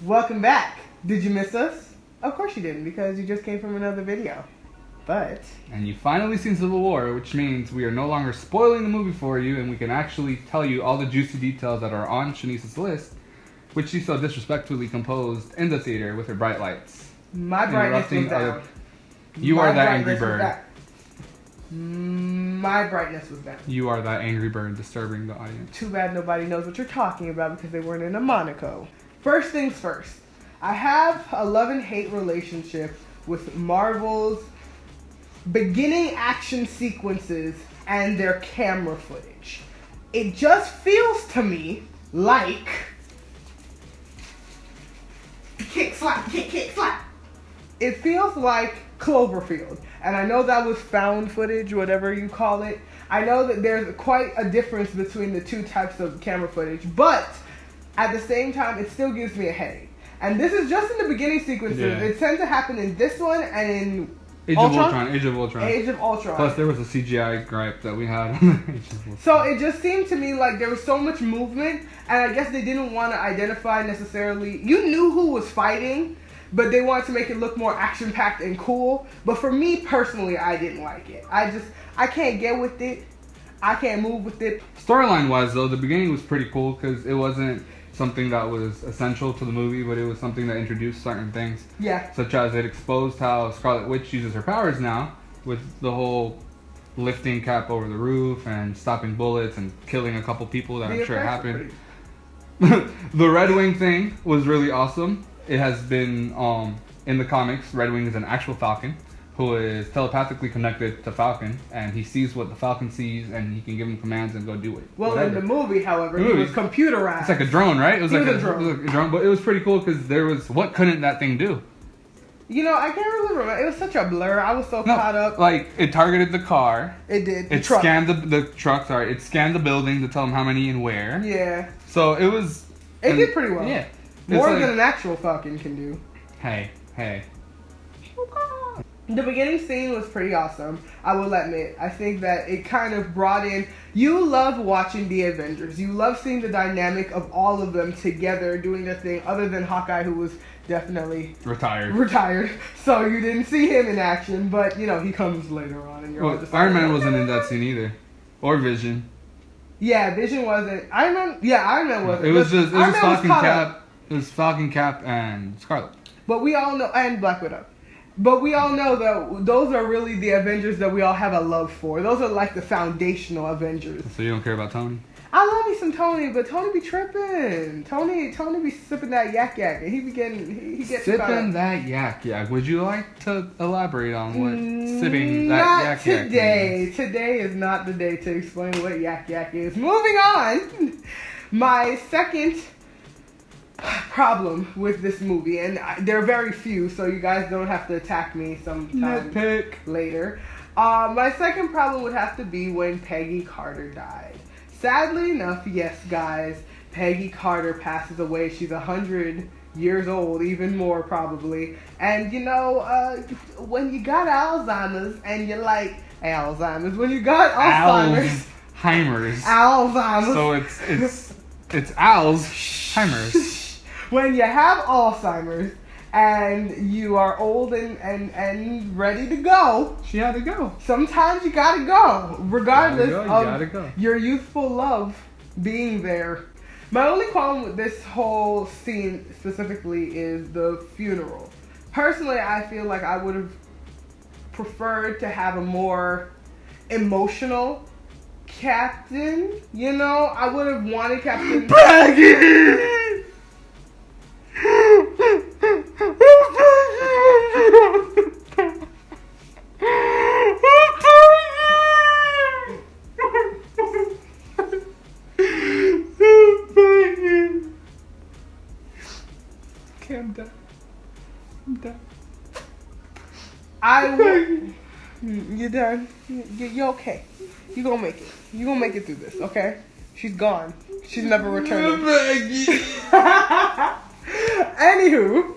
Welcome back. Did you miss us? Of course you didn't, because you just came from another video. But... And you've finally seen Civil War, which means we are no longer spoiling the movie for you, and we can actually tell you all the juicy details that are on Chenice's list, which she so disrespectfully composed in the theater with her bright lights. My brightness was down. You are that angry bird. My brightness was down. You are that angry bird disturbing the audience. Too bad nobody knows what you're talking about because they weren't in a Monaco. First things first. I have a love and hate relationship with Marvel's beginning action sequences and their camera footage. It just feels to me like kick, slap, kick, kick, slap. It feels like Cloverfield. And I know that was found footage, whatever you call it. I know that there's quite a difference between the two types of camera footage, but at the same time, it still gives me a headache. And this is just in the beginning sequences. Yeah. It tends to happen in this one and in Age of Ultron. Age of Ultron. Plus, there was a CGI gripe that we had. So it just seemed to me like there was so much movement, and I guess they didn't want to identify necessarily. You knew who was fighting, but they wanted to make it look more action-packed and cool. But for me personally, I didn't like it. I can't get with it. I can't move with it. Storyline-wise, though, the beginning was pretty cool because it wasn't something that was essential to the movie, but it was something that introduced certain things. Yeah. Such as it exposed how Scarlet Witch uses her powers now, with the whole lifting Cap over the roof and stopping bullets and killing a couple people that I'm sure happened. The Red Wing thing was really awesome. It has been, in the comics, Red Wing is an actual Falcon who is telepathically connected to Falcon, and he sees what the Falcon sees, and he can give him commands and go do it. Well, whatever. In the movie, however, he was computerized. It's like a drone, right? It was like a drone, but it was pretty cool because there was, what couldn't that thing do? You know, I can't really remember. It was such a blur. I was so caught up. Like, it targeted the car. It did. It scanned the truck, sorry. It scanned the building to tell them how many and where. Yeah. So it was... It did pretty well. Yeah. More than an actual Falcon can do. Hey. The beginning scene was pretty awesome, I will admit. I think that it kind of brought in... You love watching the Avengers. You love seeing the dynamic of all of them together doing their thing, other than Hawkeye, who was definitely... Retired. So you didn't see him in action, but, you know, he comes later on. And you're all just Iron Man wasn't in that scene either. Or Vision. Yeah, Vision wasn't... Iron Man wasn't. It was Falcon Cap. It was Falcon Cap and Scarlet. But we all know... And Black Widow. But we all know that those are really the Avengers that we all have a love for. Those are like the foundational Avengers. So you don't care about Tony? I love me some Tony, but Tony be tripping. Tony be sipping that yak, and he gets sipping that yak. Would you like to elaborate on what sipping that yak is? Today is not the day to explain what yak is. Moving on. My second problem with this movie, and there are very few, so you guys don't have to attack me sometime later. My second problem would have to be when Peggy Carter died. Sadly enough, yes guys, Peggy Carter passes away. She's 100 years old, even more probably. And you know, when you got Alzheimer's and you're like, when you got Alzheimer's. So it's Alzheimer's. When you have Alzheimer's and you are old and ready to go. She had to go. Sometimes you gotta go, regardless of your youthful love being there. My only problem with this whole scene specifically is the funeral. Personally, I feel like I would have preferred to have a more emotional Captain. You know, I would have wanted Captain Peggy! Okay, I'm done. You're done? You're okay. You're gonna make it. You're gonna make it through this, okay? She's gone. She's never returning. Anywho.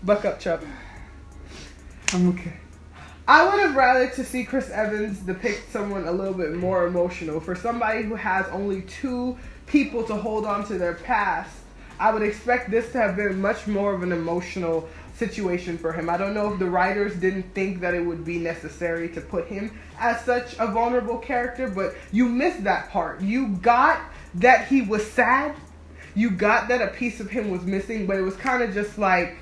Buck up, Chuck. I'm okay. I would have rather to see Chris Evans depict someone a little bit more emotional. For somebody who has only 2 people to hold on to their past, I would expect this to have been much more of an emotional situation for him. I don't know if the writers didn't think that it would be necessary to put him as such a vulnerable character, but you missed that part. You got that he was sad. You got that a piece of him was missing, but it was kind of just like,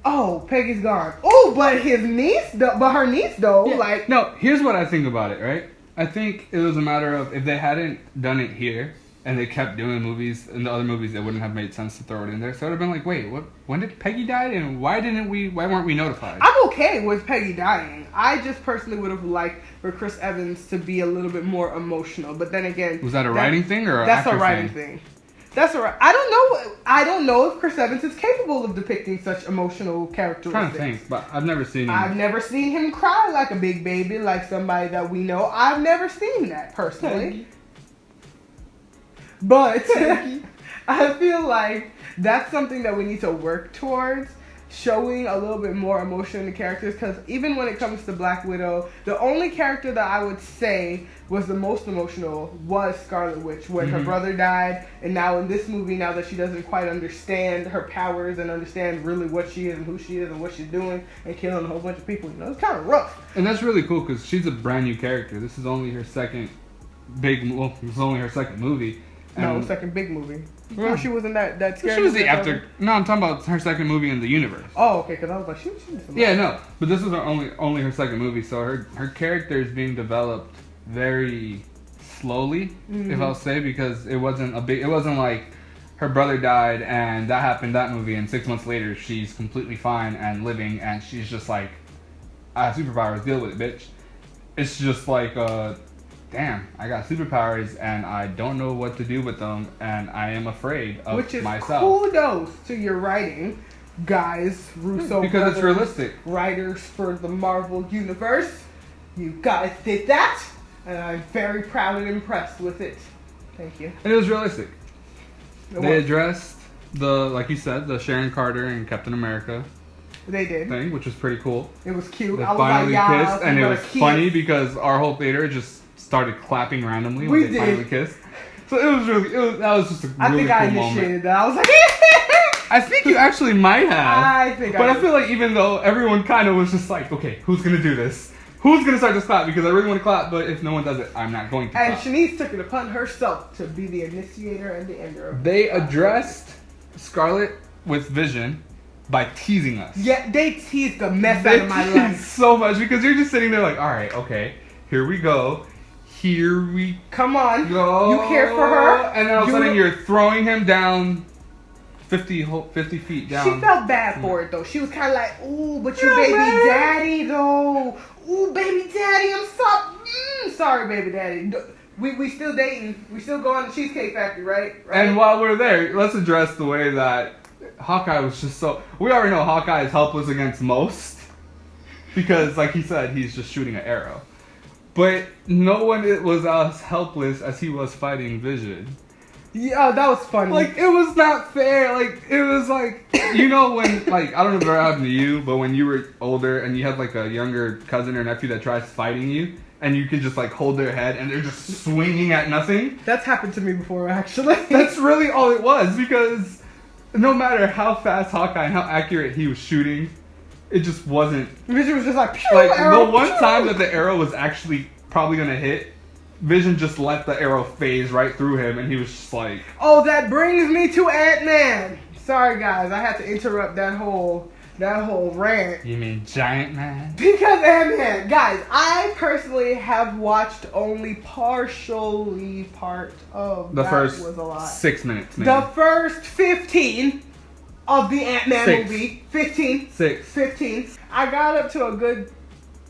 oh, Peggy's gone. Oh, but her niece though, yeah. like. No, here's what I think about it, right? I think it was a matter of if they hadn't done it here and they kept doing movies in the other movies, it wouldn't have made sense to throw it in there. So it would have been like, wait, what? When did Peggy die, and why weren't we notified? I'm okay with Peggy dying. I just personally would have liked for Chris Evans to be a little bit more emotional. But then again, was that a writing thing or that's a writing thing? That's all right. I don't know if Chris Evans is capable of depicting such emotional characteristics. I'm trying to think, but I've never seen him. I've never seen him cry like a big baby, like somebody that we know. I've never seen that personally. But I feel like that's something that we need to work towards, showing a little bit more emotion in the characters, because even when it comes to Black Widow, the only character that I would say was the most emotional was Scarlet Witch, when her brother died, and now in this movie, now that she doesn't quite understand her powers and understand really what she is and who she is and what she's doing and killing a whole bunch of people, it's kind of rough. And that's really cool because she's a brand new character. This is only her second movie. No, second big movie. Remember she was in that scary she was movie? No, I'm talking about her second movie in the universe. Oh, okay, because I was like, she yeah, no, but this was only her second movie, so her character is being developed very slowly, if I'll say, because it wasn't like her brother died and that happened that movie, and 6 months later she's completely fine and living, and she's just like, I have superpowers, deal with it, bitch. It's just like, damn, I got superpowers and I don't know what to do with them, and I am afraid of Which is myself. Kudos to your writing, guys, Russo because brothers, it's realistic. Writers for the Marvel Universe. You guys did that, and I'm very proud and impressed with it. Thank you. And it was realistic. They addressed like you said, the Sharon Carter and Captain America. They did. Thing, which was pretty cool. It was cute. They I was finally like, kissed, and it was funny because our whole theater just started clapping randomly when they finally kissed. So that was just a really cool moment. I think I initiated that. I was like, I think you actually might have. But I feel like even though everyone kind of was just like, okay, who's gonna do this? Who's gonna start this clap? Because I really want to clap, but if no one does it, I'm not going to clap. And Chenice took it upon herself to be the initiator and the ender of They addressed Scarlet with Vision by teasing us. Yeah, they teased the mess out of my life so much, because you're just sitting there like, all right, okay, here we go. Here we come on. go. You care for her, and then all of a sudden you're throwing him down 50 feet down. She felt bad for it though. She was kind of like, ooh, but you baby daddy though. Ooh, baby daddy, I'm sorry. Sorry, baby daddy. We still dating. We still going to Cheesecake Factory, right? And while we're there, let's address the way that Hawkeye was just so... We already know Hawkeye is helpless against most, because like he said, he's just shooting an arrow. But no one was as helpless as he was fighting Vision. Yeah, that was funny. Like, it was not fair. Like, it was like, when, like, I don't know if it ever happened to you, but when you were older and you had, like, a younger cousin or nephew that tries fighting you, and you can just, like, hold their head and they're just swinging at nothing. That's happened to me before, actually. That's really all it was, because no matter how fast Hawkeye and how accurate he was shooting, it just wasn't. Vision was just like, pew, like, arrow, the one pew. time that the arrow was actually probably going to hit, Vision just let the arrow phase right through him, and he was just like... Oh, that brings me to Ant-Man. Sorry, guys. I had to interrupt that whole rant. You mean Giant Man? Because Ant-Man. Guys, I personally have watched only partially part of the that first was a lot. 6 minutes, maybe. The first 15 of the Ant-Man movie. 15. 15. I got up to a good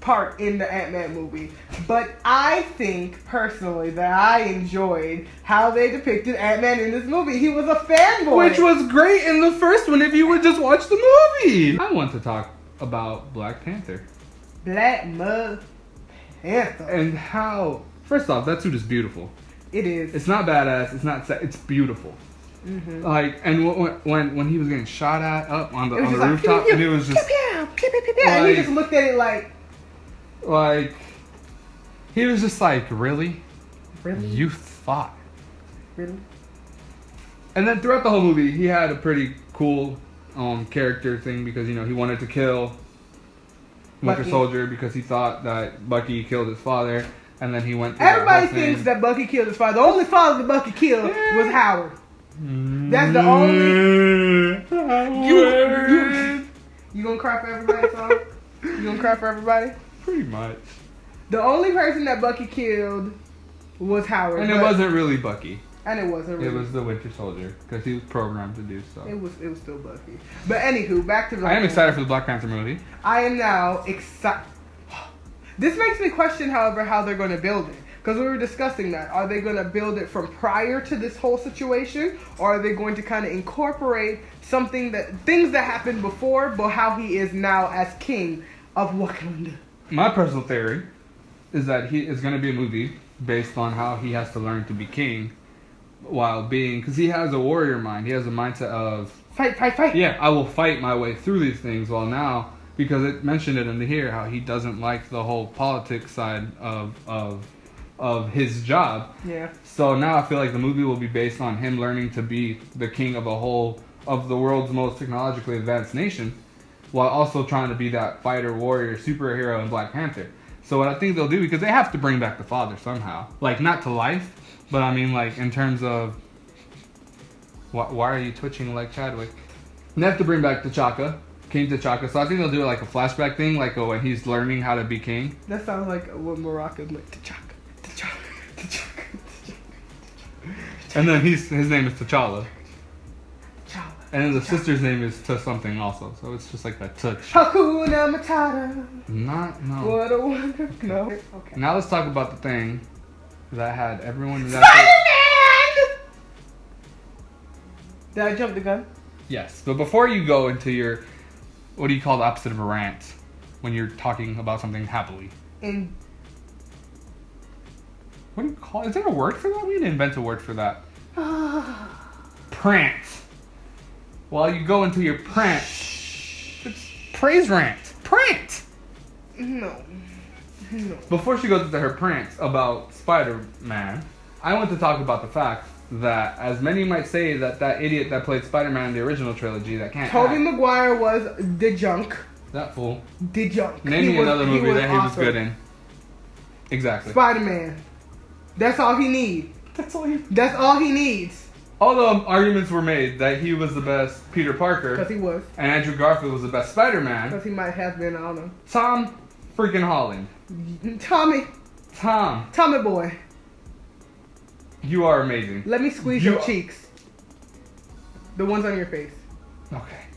part in the Ant-Man movie, but I think personally that I enjoyed how they depicted Ant-Man in this movie. He was a fanboy, which was great in the first one if you would just watch the movie. I want to talk about Black Panther. Black Mud Panther. And how, first off, that suit is beautiful. It is. It's not badass, it's not it's beautiful. Mm-hmm. Like, and when he was getting shot at up on the rooftop, like, and it was just and he just looked at it like he was just like, really? Really? You thought? Really? And then throughout the whole movie, he had a pretty cool character thing because, you know, he wanted to kill Winter Soldier because he thought that Bucky killed his father. And then he went through Everybody thinks that Bucky killed his father. The only father that Bucky killed was Howard. That's the only... You gonna cry for everybody, Saul? You gonna cry for everybody? Pretty much. The only person that Bucky killed was Howard. And it wasn't really Bucky. And it wasn't really. It was the Winter Soldier, because he was programmed to do so. It was still Bucky. But anywho, back to Black I am excited for the Black Panther movie. I am now excited. This makes me question, however, how they're going to build it. Because we were discussing that. Are they going to build it from prior to this whole situation? Or are they going to kind of incorporate things that happened before, but how he is now as king of Wakanda? My personal theory is that he is going to be a movie based on how he has to learn to be king while being... Because he has a warrior mind. He has a mindset of... Fight, fight, fight. Yeah, I will fight my way through these things while now... Because it mentioned it in here how he doesn't like the whole politics side of his job. Yeah. So now I feel like the movie will be based on him learning to be the king of the world's most technologically advanced nation, while also trying to be that fighter, warrior, superhero in Black Panther. So what I think they'll do, because they have to bring back the father somehow, like not to life, but I mean like in terms of why are you twitching like Chadwick? They have to bring back T'Chaka. King T'Chaka. So I think they'll do it like a flashback thing, like when he's learning how to be king. That sounds like what Morocco's like. T'Chaka, T'Chaka, T'Chaka, T'Chaka. And then his name is T'Challa. T'Challa. And then the sister's name is To something also. So it's just like that T'Ch. Hakuna Matata. No. What a wonder. No. Okay. Now let's talk about the thing that had everyone in that. Spider-Man! Did I jump the gun? Yes, but before you go into your, what do you call the opposite of a rant when you're talking about something happily? What do you call it? Is there a word for that? We didn't invent a word for that. Prant. While you go into your prant, it's praise rant. Prant! No. Before she goes into her prant about Spider-Man, I want to talk about the fact that, as many might say, that idiot that played Spider-Man in the original trilogy that can't Tobey act. Maguire was the junk. That fool. The junk. Name me another movie that he was awesome. good in. Exactly. Spider-Man. That's all he needs. That's all he needs. All the arguments were made that he was the best Peter Parker. Because he was. And Andrew Garfield was the best Spider-Man. Because he might have been, I don't know. Tom freaking Holland. Tommy boy. You are amazing. Let me squeeze your cheeks. The ones on your face. Okay.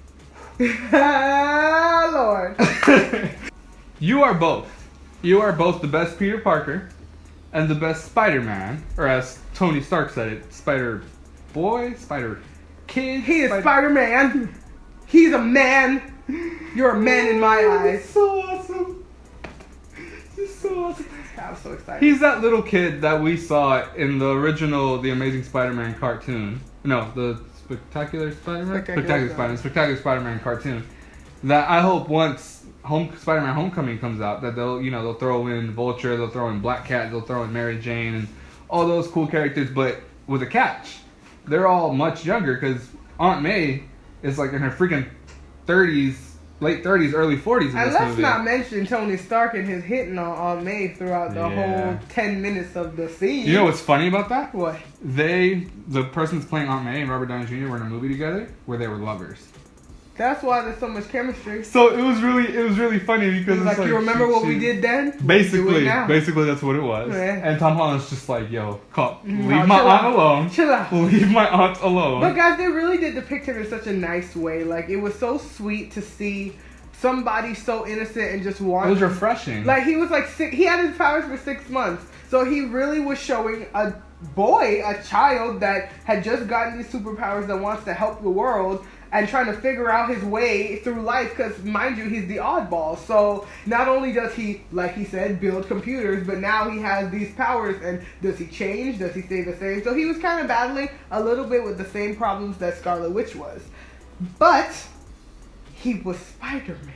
Lord. You are both. You are both the best Peter Parker and the best Spider-Man. Or as Tony Stark said it, Spider-Boy? Spider-Kid? He is Spider-Man. He's a man. You're a man in my eyes. So awesome. He's so awesome. I'm so excited. He's that little kid that we saw in the original The Amazing Spider-Man cartoon. No, the Spectacular Spider-Man? Spectacular Spider-Man cartoon. That I hope once Spider-Man Homecoming comes out, that they'll throw in Vulture, they'll throw in Black Cat, they'll throw in Mary Jane, and all those cool characters, but with a catch. They're all much younger, because Aunt May is like in her freaking 30s, late 30s, early 40s in this movie. And let's not mention Tony Stark and his hitting on Aunt May throughout the whole 10 minutes of the scene. You know what's funny about that? What? The person that's playing Aunt May and Robert Downey Jr. were in a movie together where they were lovers. That's why there's so much chemistry. So it was really funny because it's like you remember what we did then? Basically that's what it was. Yeah. And Tom Holland's just like, yo, leave my aunt alone. Chill out. Leave my aunt alone. But guys, they really did depict him in such a nice way. Like, it was so sweet to see somebody so innocent and just wanting. It was refreshing. Like, he was like he had his powers for 6 months. So he really was showing a child that had just gotten these superpowers that wants to help the world and trying to figure out his way through life, because mind you, he's the oddball. So not only does he, like he said, build computers, but now he has these powers. And does he change? Does he stay the same? So he was kind of battling a little bit with the same problems that Scarlet Witch was. But he was Spider-Man.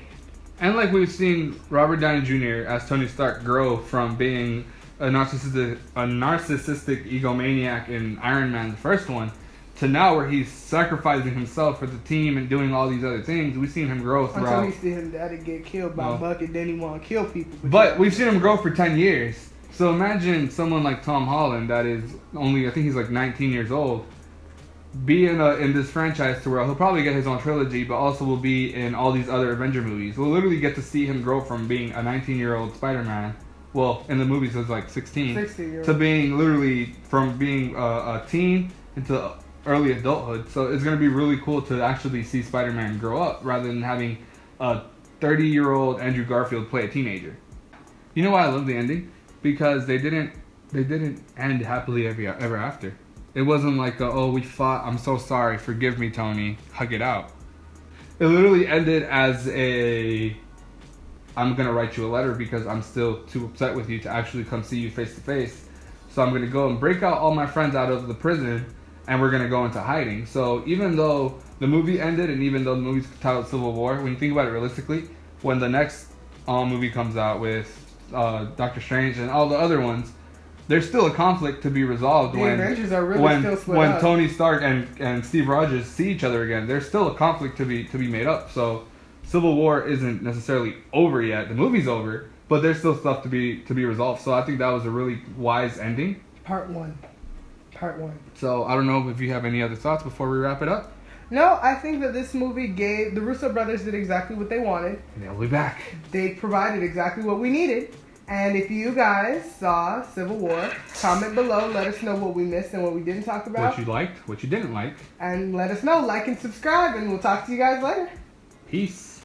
And like we've seen Robert Downey Jr. as Tony Stark grow from being a narcissistic egomaniac in Iron Man, the first one, to now where he's sacrificing himself for the team and doing all these other things. We've seen him grow throughout. Until he see his daddy get killed by Buck, and then he want to kill people. But we've seen him grow for 10 years. So imagine someone like Tom Holland that is only, I think he's like 19 years old, be in this franchise to where he'll probably get his own trilogy, but also will be in all these other Avenger movies. We'll literally get to see him grow from being a 19-year-old Spider-Man. Well, in the movies it was like 16 to being literally from being a teen into early adulthood. So it's going to be really cool to actually see Spider-Man grow up rather than having a 30-year-old Andrew Garfield play a teenager. You know why I love the ending? Because they didn't end happily ever after. It wasn't like, oh, we fought, I'm so sorry, forgive me, Tony, hug it out. It literally ended as I'm going to write you a letter because I'm still too upset with you to actually come see you face to face. So I'm going to go and break out all my friends out of the prison and we're going to go into hiding. So even though the movie ended and even though the movie's titled Civil War, when you think about it realistically, when the next movie comes out with Doctor Strange and all the other ones, there's still a conflict to be resolved. The Avengers are really still split when up. Tony Stark and Steve Rogers see each other again, there's still a conflict to be made up. So Civil War isn't necessarily over yet. The movie's over, but there's still stuff to be resolved. So I think that was a really wise ending. Part one. So I don't know if you have any other thoughts before we wrap it up. No, I think that this movie the Russo brothers did exactly what they wanted. And they'll be back. They provided exactly what we needed. And if you guys saw Civil War, comment below. Let us know what we missed and what we didn't talk about. What you liked, what you didn't like. And let us know. Like and subscribe, and we'll talk to you guys later. Peace.